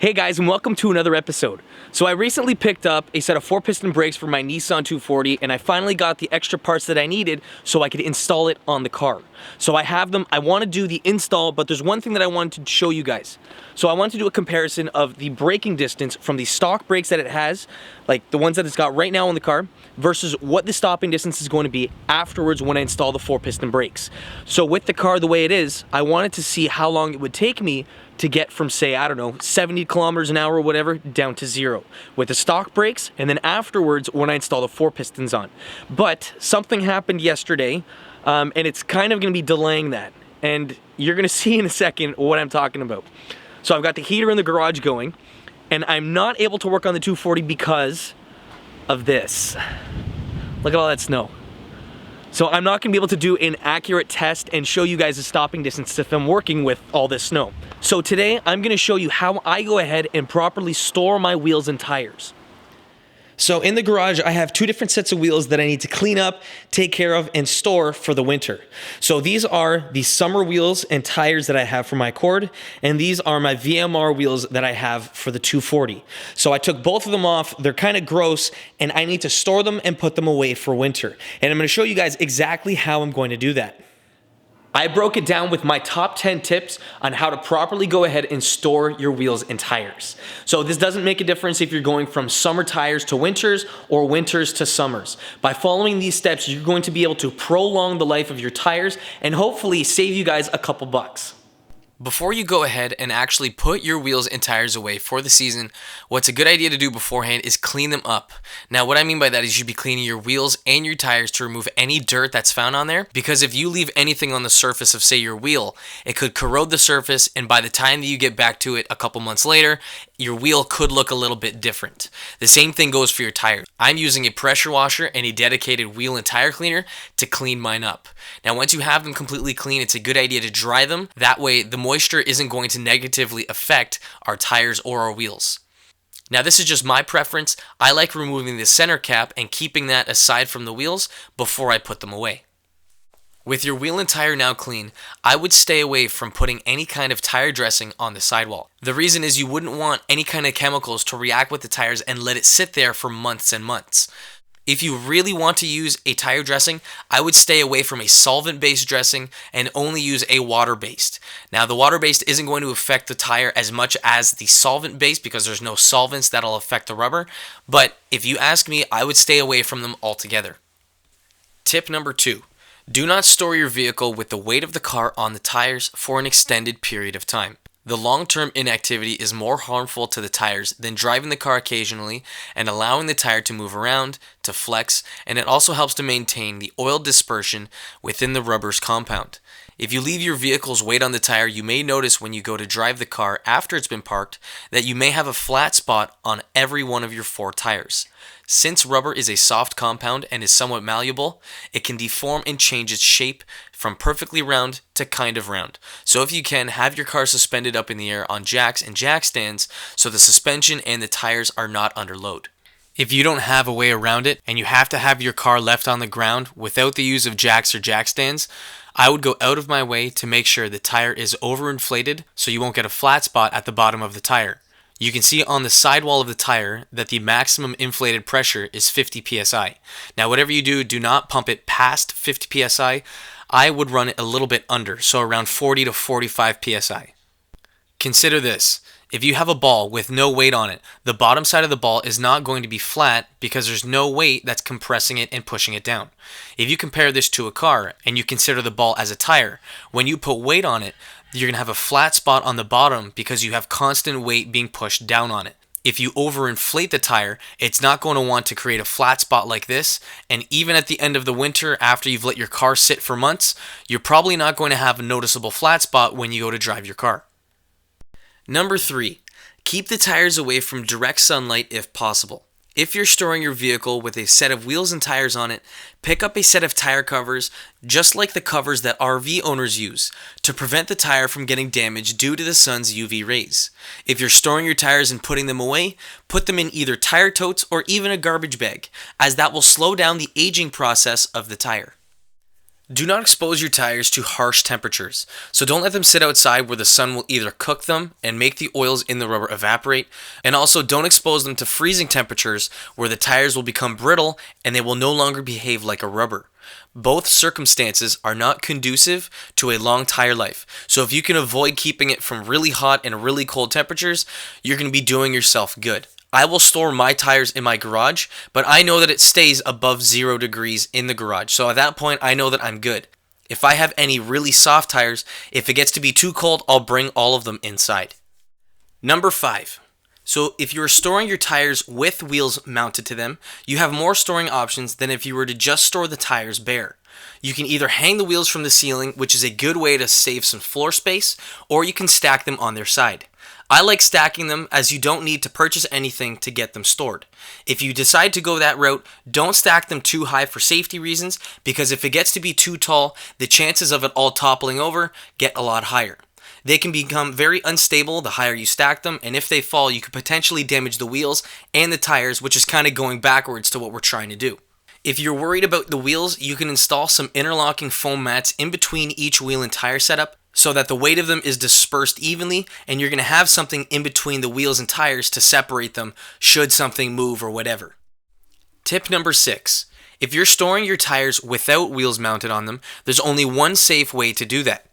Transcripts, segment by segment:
Hey guys, and welcome to another episode. So I recently picked up a set of 4-piston brakes for my Nissan 240, and I finally got the extra parts that I needed so I could install it on the car. So I have them. I want to do the install, but there's one thing that I wanted to show you guys. So I want to do a comparison of the braking distance from the stock brakes that it has, like the ones that it's got right now on the car, versus what the stopping distance is going to be afterwards when I install the 4-piston brakes. So with the car the way it is, I wanted to see how long it would take me to get from, say, I don't know, 70 kilometers an hour or whatever, down to 0 with the stock brakes, and then afterwards when I install the 4 pistons on. But something happened yesterday, and it's kind of going to be delaying that. And you're going to see in a second what I'm talking about. So I've got the heater in the garage going, and I'm not able to work on the 240 because of this. Look at all that snow. So I'm not going to be able to do an accurate test and show you guys the stopping distance if I'm working with all this snow. So today I'm going to show you how I go ahead and properly store my wheels and tires. So in the garage, I have 2 different sets of wheels that I need to clean up, take care of, and store for the winter. So these are the summer wheels and tires that I have for my Accord, and these are my VMR wheels that I have for the 240. So I took both of them off. They're kind of gross, and I need to store them and put them away for winter. And I'm going to show you guys exactly how I'm going to do that. I broke it down with my top 10 tips on how to properly go ahead and store your wheels and tires. So this doesn't make a difference if you're going from summer tires to winters or winters to summers. By following these steps, you're going to be able to prolong the life of your tires and hopefully save you guys a couple bucks. Before you go ahead and actually put your wheels and tires away for the season, what's a good idea to do beforehand is clean them up. Now what I mean by that is you should be cleaning your wheels and your tires to remove any dirt that's found on there, because if you leave anything on the surface of, say, your wheel, it could corrode the surface, and by the time that you get back to it a couple months later, your wheel could look a little bit different. The same thing goes for your tires. I'm using a pressure washer and a dedicated wheel and tire cleaner to clean mine up. Now once you have them completely clean, it's a good idea to dry them. That way the moisture isn't going to negatively affect our tires or our wheels. Now this is just my preference. I like removing the center cap and keeping that aside from the wheels before I put them away. With your wheel and tire now clean, I would stay away from putting any kind of tire dressing on the sidewall. The reason is you wouldn't want any kind of chemicals to react with the tires and let it sit there for months and months. If you really want to use a tire dressing, I would stay away from a solvent-based dressing and only use a water-based. Now the water-based isn't going to affect the tire as much as the solvent-based because there's no solvents that'll affect the rubber, but if you ask me, I would stay away from them altogether. Tip number 2. Do not store your vehicle with the weight of the car on the tires for an extended period of time. The long-term inactivity is more harmful to the tires than driving the car occasionally and allowing the tire to move around, to flex, and it also helps to maintain the oil dispersion within the rubber's compound. If you leave your vehicle's weight on the tire, you may notice when you go to drive the car after it's been parked that you may have a flat spot on every one of your 4 tires. Since rubber is a soft compound and is somewhat malleable, it can deform and change its shape from perfectly round to kind of round. So if you can, have your car suspended up in the air on jacks and jack stands so the suspension and the tires are not under load. If you don't have a way around it and you have to have your car left on the ground without the use of jacks or jack stands, I would go out of my way to make sure the tire is overinflated so you won't get a flat spot at the bottom of the tire. You can see on the sidewall of the tire that the maximum inflated pressure is 50 psi. Now whatever you do, do not pump it past 50 psi. I would run it a little bit under, so around 40 to 45 psi. Consider this. If you have a ball with no weight on it, the bottom side of the ball is not going to be flat because there's no weight that's compressing it and pushing it down. If you compare this to a car and you consider the ball as a tire, when you put weight on it, you're going to have a flat spot on the bottom because you have constant weight being pushed down on it. If you overinflate the tire, it's not going to want to create a flat spot like this, and even at the end of the winter after you've let your car sit for months, you're probably not going to have a noticeable flat spot when you go to drive your car. Number 3, keep the tires away from direct sunlight if possible. If you're storing your vehicle with a set of wheels and tires on it, pick up a set of tire covers, just like the covers that RV owners use, to prevent the tire from getting damaged due to the sun's UV rays. If you're storing your tires and putting them away, put them in either tire totes or even a garbage bag, as that will slow down the aging process of the tire. Do not expose your tires to harsh temperatures. So don't let them sit outside where the sun will either cook them and make the oils in the rubber evaporate, and also don't expose them to freezing temperatures where the tires will become brittle and they will no longer behave like a rubber. Both circumstances are not conducive to a long tire life. So if you can avoid keeping it from really hot and really cold temperatures, you're going to be doing yourself good. I will store my tires in my garage, but I know that it stays above 0 degrees in the garage. So at that point, I know that I'm good. If I have any really soft tires, if it gets to be too cold, I'll bring all of them inside. Number 5. So if you're storing your tires with wheels mounted to them, you have more storing options than if you were to just store the tires bare. You can either hang the wheels from the ceiling, which is a good way to save some floor space, or you can stack them on their side. I like stacking them as you don't need to purchase anything to get them stored. If you decide to go that route, don't stack them too high for safety reasons, because if it gets to be too tall, the chances of it all toppling over get a lot higher. They can become very unstable the higher you stack them, and if they fall, you could potentially damage the wheels and the tires, which is kind of going backwards to what we're trying to do. If you're worried about the wheels, you can install some interlocking foam mats in between each wheel and tire setup so that the weight of them is dispersed evenly, and you're going to have something in between the wheels and tires to separate them should something move or whatever. Tip number 6. If you're storing your tires without wheels mounted on them, there's only one safe way to do that.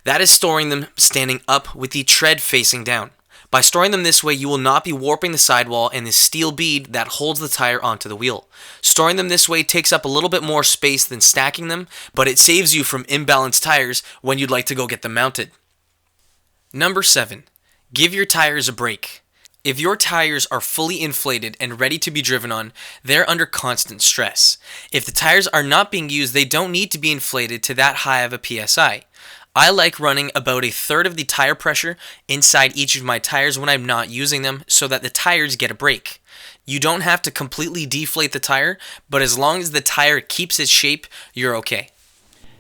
That is storing them standing up with the tread facing down. By storing them this way, you will not be warping the sidewall and the steel bead that holds the tire onto the wheel. Storing them this way takes up a little bit more space than stacking them, but it saves you from imbalanced tires when you'd like to go get them mounted. Number 7. Give your tires a break. If your tires are fully inflated and ready to be driven on, they're under constant stress. If the tires are not being used, they don't need to be inflated to that high of a PSI. I like running about a third of the tire pressure inside each of my tires when I'm not using them so that the tires get a break. You don't have to completely deflate the tire, but as long as the tire keeps its shape, you're okay.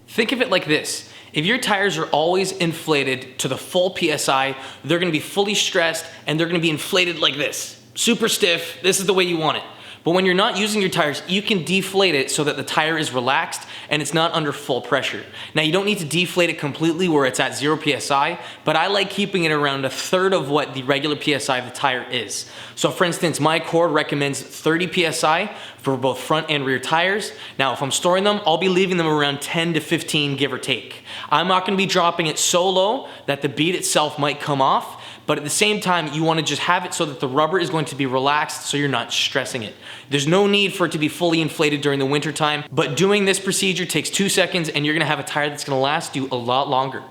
Think of it like this. If your tires are always inflated to the full PSI, they're going to be fully stressed and they're going to be inflated like this. Super stiff. This is the way you want it. But when you're not using your tires, you can deflate it so that the tire is relaxed and it's not under full pressure. Now, you don't need to deflate it completely where it's at 0 PSI, but I like keeping it around a third of what the regular PSI of the tire is. So for instance, my cord recommends 30 PSI for both front and rear tires. Now, if I'm storing them, I'll be leaving them around 10 to 15, give or take. I'm not gonna be dropping it so low that the bead itself might come off, but at the same time, you want to just have it so that the rubber is going to be relaxed so you're not stressing it. There's no need for it to be fully inflated during the winter time, but doing this procedure takes 2 seconds and you're going to have a tire that's going to last you a lot longer.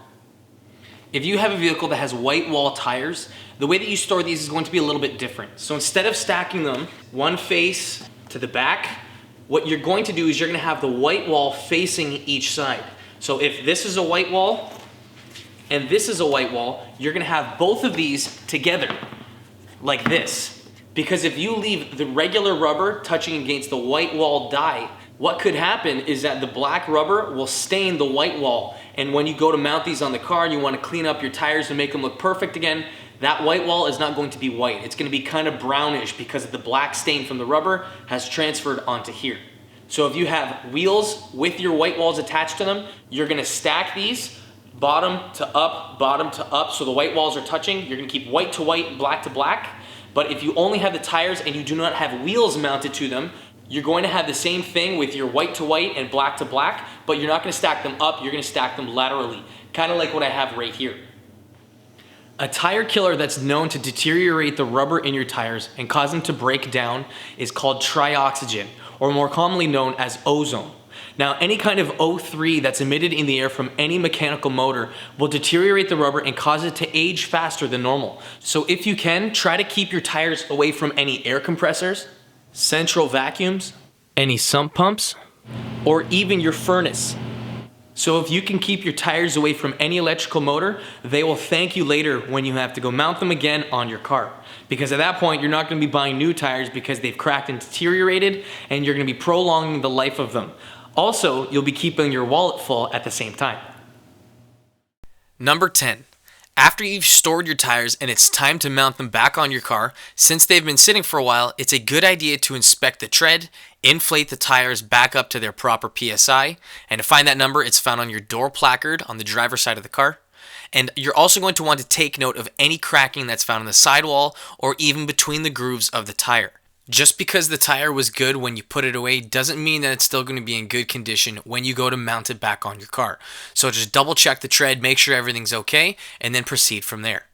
If you have a vehicle that has Whitewall tires, the way that you store these is going to be a little bit different. So instead of stacking them one face to the back, what you're going to do is you're going to have the Whitewall facing each side. So if this is a Whitewall, and this is a Whitewall, you're gonna have both of these together, like this. Because if you leave the regular rubber touching against the Whitewall die, what could happen is that the black rubber will stain the Whitewall. And when you go to mount these on the car and you wanna clean up your tires and make them look perfect again, that Whitewall is not going to be white. It's gonna be kind of brownish because the black stain from the rubber has transferred onto here. So if you have wheels with your Whitewalls attached to them, you're gonna stack these bottom to up, so the Whitewalls are touching. You're gonna keep white to white, black to black. But if you only have the tires and you do not have wheels mounted to them, you're going to have the same thing with your white to white and black to black, but you're not gonna stack them up, you're gonna stack them laterally, kind of like what I have right here. A tire killer that's known to deteriorate the rubber in your tires and cause them to break down is called trioxygen, or more commonly known as ozone. Now, any kind of O3 that's emitted in the air from any mechanical motor will deteriorate the rubber and cause it to age faster than normal. So if you can, try to keep your tires away from any air compressors, central vacuums, any sump pumps, or even your furnace. So if you can keep your tires away from any electrical motor, they will thank you later when you have to go mount them again on your car. Because at that point, you're not going to be buying new tires because they've cracked and deteriorated, and you're going to be prolonging the life of them. Also, you'll be keeping your wallet full at the same time. Number 10. After you've stored your tires and it's time to mount them back on your car, since they've been sitting for a while, it's a good idea to inspect the tread, inflate the tires back up to their proper PSI, and to find that number, it's found on your door placard on the driver's side of the car. And you're also going to want to take note of any cracking that's found on the sidewall or even between the grooves of the tire. Just because the tire was good when you put it away doesn't mean that it's still going to be in good condition when you go to mount it back on your car. So just double check the tread, make sure everything's okay, and then proceed from there.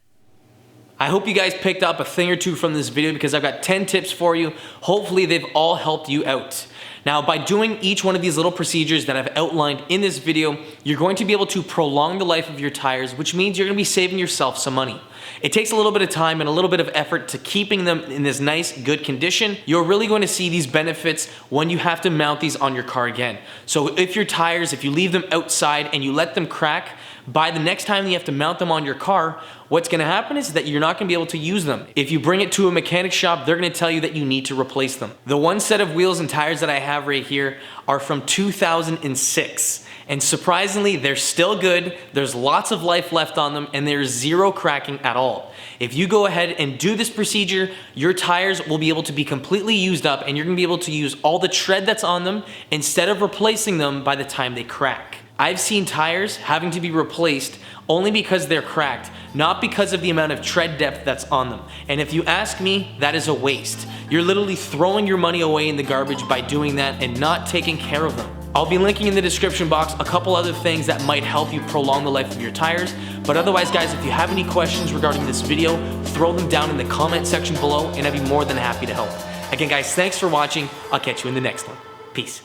I hope you guys picked up a thing or two from this video because I've got 10 tips for you. Hopefully they've all helped you out. Now, by doing each one of these little procedures that I've outlined in this video, you're going to be able to prolong the life of your tires, which means you're going to be saving yourself some money. It takes a little bit of time and a little bit of effort to keeping them in this nice, good condition. You're really going to see these benefits when you have to mount these on your car again. So if your tires, if you leave them outside and you let them crack, by the next time you have to mount them on your car, what's going to happen is that you're not going to be able to use them. If you bring it to a mechanic shop, they're going to tell you that you need to replace them. The one set of wheels and tires that I have right here are from 2006. And surprisingly, they're still good, there's lots of life left on them, and there's zero cracking at all. If you go ahead and do this procedure, your tires will be able to be completely used up and you're gonna be able to use all the tread that's on them instead of replacing them by the time they crack. I've seen tires having to be replaced only because they're cracked, not because of the amount of tread depth that's on them. And if you ask me, that is a waste. You're literally throwing your money away in the garbage by doing that and not taking care of them. I'll be linking in the description box a couple other things that might help you prolong the life of your tires. But otherwise, guys, if you have any questions regarding this video, throw them down in the comment section below and I'd be more than happy to help. Again, guys, thanks for watching. I'll catch you in the next one. Peace.